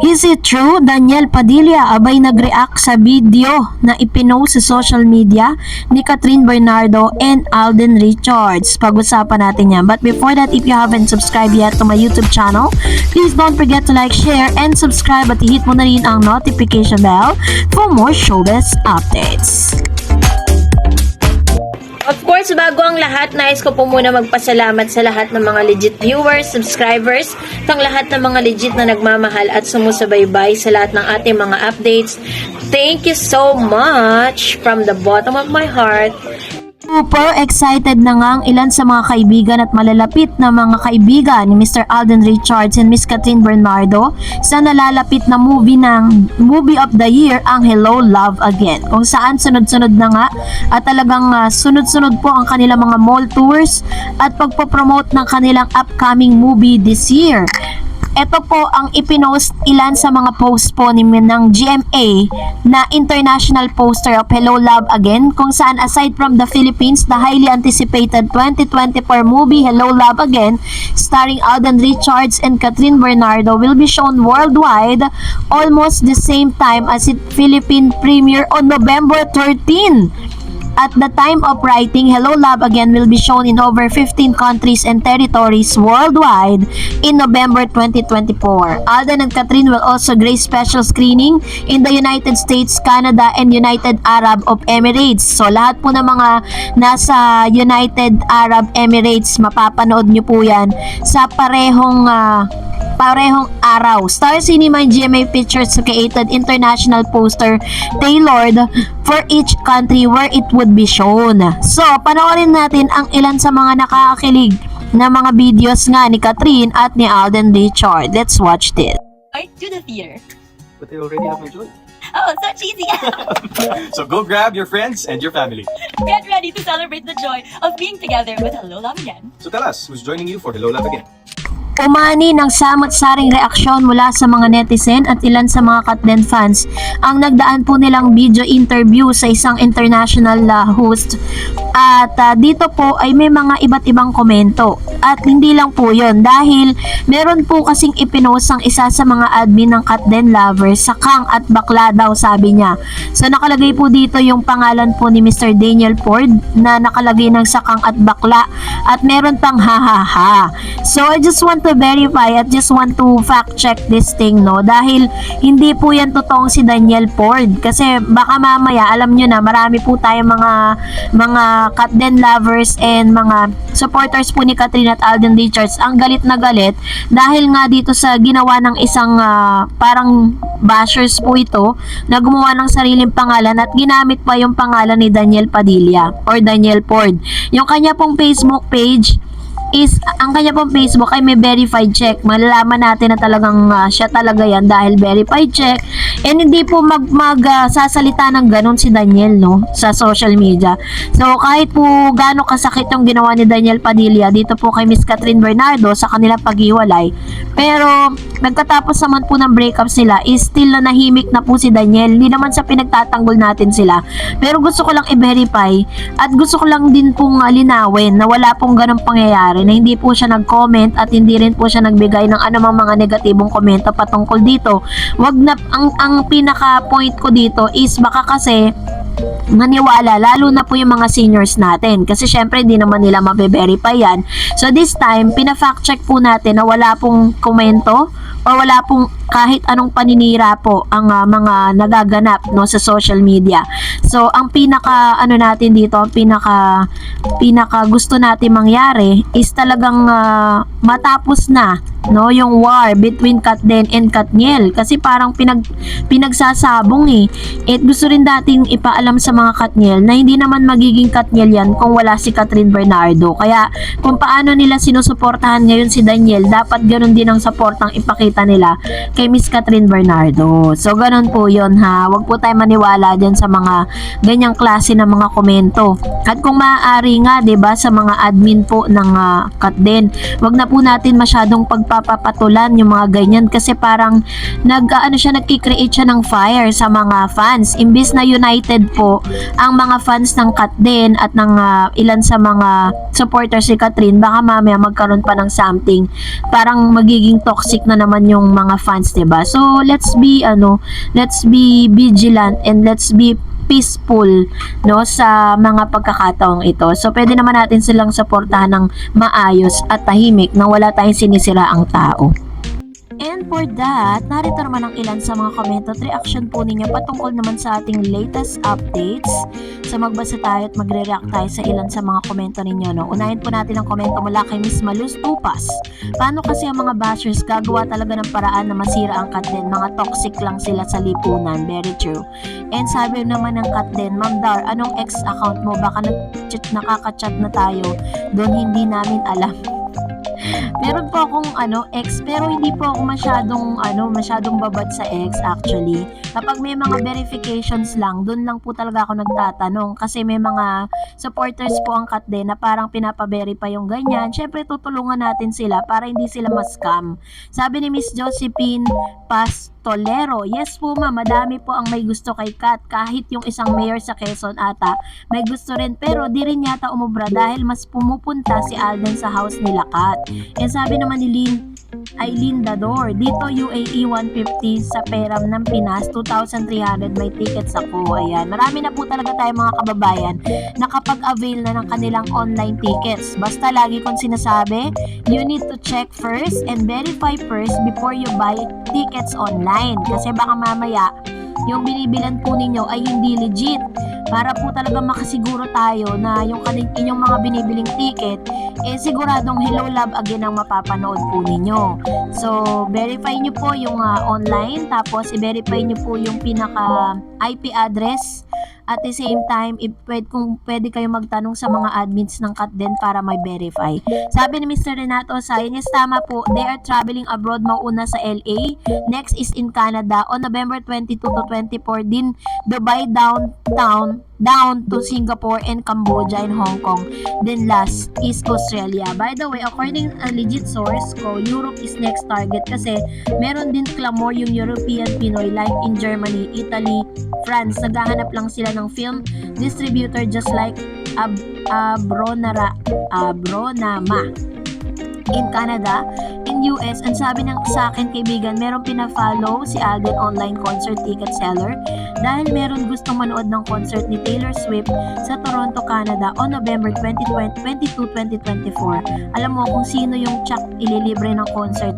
Is it true? Daniel Padilla abay nag-react sa video na ipinost sa social media ni Catherine Bernardo and Alden Richards. Pag-usapan natin yan. But before that, if you haven't subscribed yet to my YouTube channel, please don't forget to like, share, and subscribe at hit mo na rin ang notification bell for more showbiz updates. Of course, bago ang lahat, nais ko po muna magpasalamat sa lahat ng mga legit viewers, subscribers, sang lahat ng mga legit na nagmamahal at sumusubaybay sa lahat ng ating mga updates. Thank you so much from the bottom of my heart. Super excited na nga ang ilan sa mga kaibigan at malalapit na mga kaibigan ni Mr. Alden Richards and Miss Catherine Bernardo sa nalalapit na movie Movie of the Year, ang Hello Love Again, kung saan sunod-sunod na nga at talagang sunod-sunod po ang kanilang mga mall tours at pagpopromote ng kanilang upcoming movie this year. Ito po ang ipinost ilan sa mga post po ng GMA na international poster of Hello Love Again, kung saan aside from the Philippines, the highly anticipated 2024 movie Hello Love Again starring Alden Richards and Catherine Bernardo will be shown worldwide almost the same time as its Philippine premiere on November 13. At the time of writing, Hello Love Again will be shown in over 15 countries and territories worldwide in November 2024. Alden and Catherine will also grace special screening in the United States, Canada, and United Arab of Emirates. So lahat po ng mga nasa United Arab Emirates, mapapanood nyo po yan sa parehong araw. Star Cinema and GMA Pictures created international poster tailored for each country where it would be shown. So, panoorin natin ang ilan sa mga nakakakilig na mga videos nga ni Catherine at ni Alden Richards. Let's watch this. Right to the theater. But they already have my joy. Oh, so cheesy. So go grab your friends and your family. Get ready to celebrate the joy of being together with Hello Love Again. So tell us, who's joining you for Hello Love Again? Umani ng samot-saring reaksyon mula sa mga netizen at ilan sa mga Katden fans ang nagdaan po nilang video interview sa isang international host. At dito po ay may mga iba't ibang komento. At hindi lang po yun, dahil meron po kasing ipinost ang isa sa mga admin ng Katden lovers sa Kang at Bakla daw, sabi niya. So nakalagay po dito yung pangalan po ni Mr. Daniel Ford na nakalagay ng Sakang at Bakla at meron pang hahaha. So I just want to verify at just want to fact check this thing, no, dahil hindi po yan totoong si Daniel Ford, kasi baka mamaya alam nyo na marami po tayong mga Katden lovers and mga supporters po ni Catherine at Alden Richards ang galit na galit dahil nga dito sa ginawa ng isang parang bashers po ito na gumawa ng sariling pangalan at ginamit pa yung pangalan ni Daniel Padilla or Daniel Ford. Yung kanya pong Facebook page ang kanya pong Facebook ay may verified check. Malalaman natin na talagang siya talaga yan dahil verified check. And hindi po sasalita ng ganun si Daniel, no, sa social media. So kahit po gaano kasakit yung ginawa ni Daniel Padilla dito po kay Miss Catherine Bernardo sa kanilang paghiwalay, pero nagkatapos naman po ng breakups nila is still na nahimik na po si Daniel. Hindi naman sa pinagtatanggol natin sila, pero gusto ko lang i-verify at gusto ko lang din pong linawin na wala pong ganung pangyayari, na hindi po siya nag-comment at hindi rin po siya nagbigay ng anumang mga negatibong komento patungkol dito. Wag na, ang pinaka-point ko dito is baka kasi maniwala, lalo na po yung mga seniors natin, kasi syempre hindi naman nila mabe-verify yan. So this time, pina-fact check po natin na wala pong komento o wala pong kahit anong paninira po ang mga nagaganap, no, sa social media. So ang pinaka natin dito, ang pinaka gusto natin mangyari is talagang matapos na, no, yung war between Katden and Katniel, kasi parang pinagsasabong At gusto rin dating ipaalam sa mga Katniel na hindi naman magiging Katniel yan kung wala si Catherine Bernardo. Kaya kung paano nila sinusuportahan ngayon si Daniel, dapat ganoon din ang suportang ipakita nila kay Miss Catherine Bernardo. So ganun po yun, ha. Huwag po tayo maniwala dyan sa mga ganyang klase ng mga komento. At kung maaari nga, 'di ba, sa mga admin po ng Katden, wag na po natin masyadong pagpapapatulan yung mga ganyan, kasi parang nagki-create siya ng fire sa mga fans. Imbis na united po ang mga fans ng Katden at ng ilan sa mga supporters ni Catherine, baka mamaya magkaroon pa ng something. Parang magiging toxic na naman naman yung mga fans, 'di ba? So let's be vigilant and let's be peaceful, no, sa mga pagkakataong ito. So pwede naman natin silang suportahan ng maayos at tahimik nang wala tayong sinisiraang tao. And for that, narito naman ang ilan sa mga komento at reaction po ninyo patungkol naman sa ating latest updates. So magbasa tayo at magre-react tayo sa ilan sa mga komento ninyo. No? Unahin po natin ang komento mula kay Miss Maluz Tupas. Paano kasi ang mga bashers gagawa talaga ng paraan na masira ang Katden? Mga toxic lang sila sa lipunan. Very true. And sabi naman ng Katden, Ma'am Dar, anong ex account mo? Baka nakaka-chat na tayo. Doon hindi namin alam. Meron po akong ex, pero hindi po ako masyadong babad sa ex actually. Kapag may mga verifications lang, doon lang po talaga ako nagtatanong kasi may mga supporters po ang Katden na parang pinapa-verify yung ganyan. Syempre tutulungan natin sila para hindi sila ma-scam. Sabi ni Miss Josephine Pastolero, yes po ma'am, madami po ang may gusto kay Kat. Kahit yung isang mayor sa Quezon ata, may gusto rin pero di rin yata umubra dahil mas pumupunta si Alden sa house nila Kat. And sabi naman ni Aileen Dador, dito UAE 150 sa Peram ng Pinas, 2,300 may tickets ako. Ayan, marami na po talaga tayo mga kababayan na kapag-avail na ng kanilang online tickets. Basta lagi kong sinasabi, you need to check first and verify first before you buy tickets online. Kasi baka mamaya, yung binibilan po ninyo ay hindi legit. Para po talaga makasiguro tayo na yung inyong mga binibiling ticket, siguradong Hello Love Again ang mapapanood po ninyo. So, verify nyo po yung online, tapos i-verify nyo po yung pinaka IP address. At the same time, kung pwede kayo magtanong sa mga admins ng Katden para may verify. Sabi ni Mr. Renato Sayan, yes, tama po. They are traveling abroad, mauna sa LA. Next is in Canada. On November 22 to 24 din, Dubai down to Singapore and Cambodia and Hong Kong. Then last is Australia. By the way, according a legit source ko, Europe is next target kasi meron din clamor yung European Pinoy like in Germany, Italy, France. Naghahanap lang sila ng film distributor just like Abronama in Canada, in US. And sabi sa akin kaibigan, meron pina-follow si Alden online concert ticket seller dahil meron gustong manood ng concert ni Taylor Swift sa Toronto, Canada on November 22, 2024. Alam mo kung sino yung tsak ililibre ng concert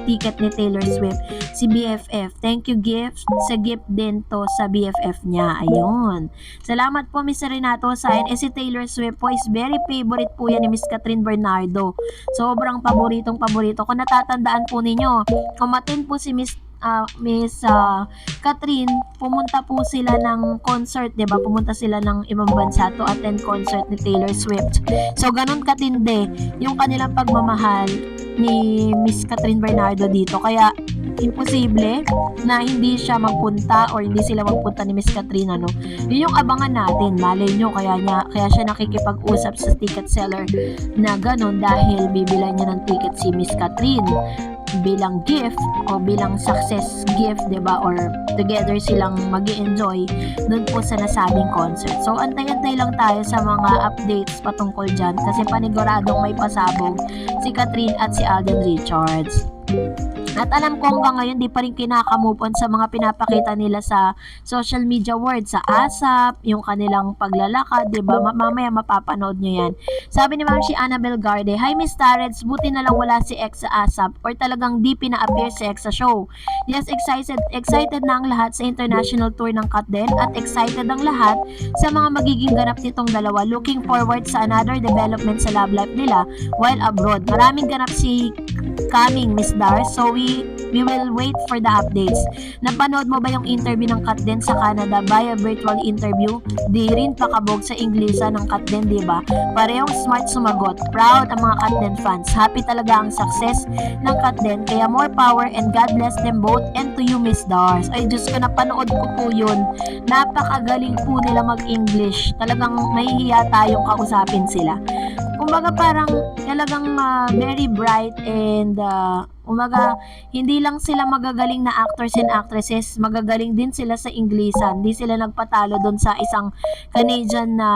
ticket ni Taylor Swift? Si BFF. Thank you gift. Sa gift din to sa BFF niya. Ayun. Salamat po Mr. Renato Sayan. Si Taylor Swift po is very favorite po yan ni Miss Catherine Bernardo. Sobrang paboritong paborito. Kung natatandaan po ninyo, kumatin po si Miss Catherine, pumunta po sila ng concert, 'di ba? Pumunta sila ng ibang bansa to attend concert ni Taylor Swift. So ganun katindi yung kanilang pagmamahal ni Miss Catherine Bernardo dito. Kaya imposible na hindi siya magpunta or hindi sila magpunta ni Miss Catherine, ano. Yun yung abangan natin. Malay nyo, kaya siya nakikipag-usap sa ticket seller na ganun dahil bibilan niya ng ticket si Miss Catherine bilang gift o bilang success gift, 'di ba? Or together silang magi-enjoy doon po sa nasabing concert. So antay-antay lang tayo sa mga updates patungkol diyan kasi paniguradong may pasabog si Catherine at si Alden Richards. At alam ko hanggang ngayon di pa rin kinaka-move on sa mga pinapakita nila sa social media world, sa ASAP, yung kanilang paglalakad, di ba? Mamaya mapapanood nyo yan. Sabi ni Ma'am si Annabel Garde, hi Miss Tarets, buti na lang wala si X sa ASAP or talagang di pina-appear si X sa show. Yes, excited na ang lahat sa international tour ng Katden at excited ang lahat sa mga magiging ganap nitong dalawa. Looking forward sa another development sa love life nila while abroad. Maraming ganap si coming, Miss Dar. So we will wait for the updates. Napanood mo ba yung interview ng Katden sa Canada via virtual interview? Di rin pakabog sa Inglesa ng Katden, di ba? Parehong smart sumagot. Proud ang mga Katden fans. Happy talaga ang success ng Katden. Kaya more power and God bless them both. And to you, Miss Dars. Ay, Diyos ko, napanood ko po yun. Napakagaling po nila mag-English. Talagang mahihiya tayong kausapin sila. Kumbaga parang talagang very bright and Umaga, hindi lang sila magagaling na actors and actresses, magagaling din sila sa Inglesan. Hindi sila nagpatalo doon sa isang Canadian na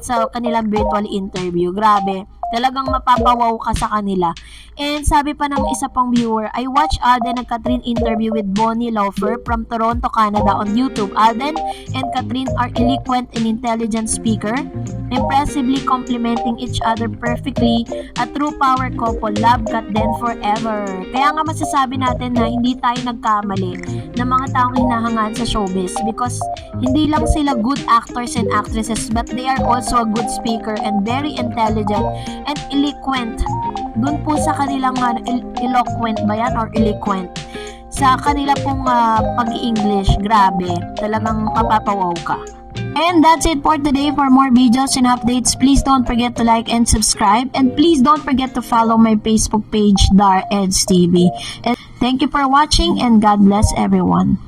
sa kanilang virtual interview. Grabe, talagang mapapawaw ka sa kanila. And sabi pa ng isa pang viewer, I watched Alden and Catherine interview with Bonnie Laufer from Toronto, Canada on YouTube. Alden and Catherine are eloquent and intelligent speaker, impressively complementing each other perfectly. A true power couple, love Kat Den forever. Kaya nga masasabi natin na hindi tayo nagkamali ng mga taong hinahangaan sa showbiz because hindi lang sila good actors and actresses but they are also a good speaker and very intelligent and eloquent. Doon po sa kanilang eloquent ba yan or eloquent? Sa kanila pong pag-i-English, grabe, talagang mapapawaw ka. And that's it for today. For more videos and updates, please don't forget to like and subscribe. And please don't forget to follow my Facebook page, Dar Eds TV. And thank you for watching and God bless everyone.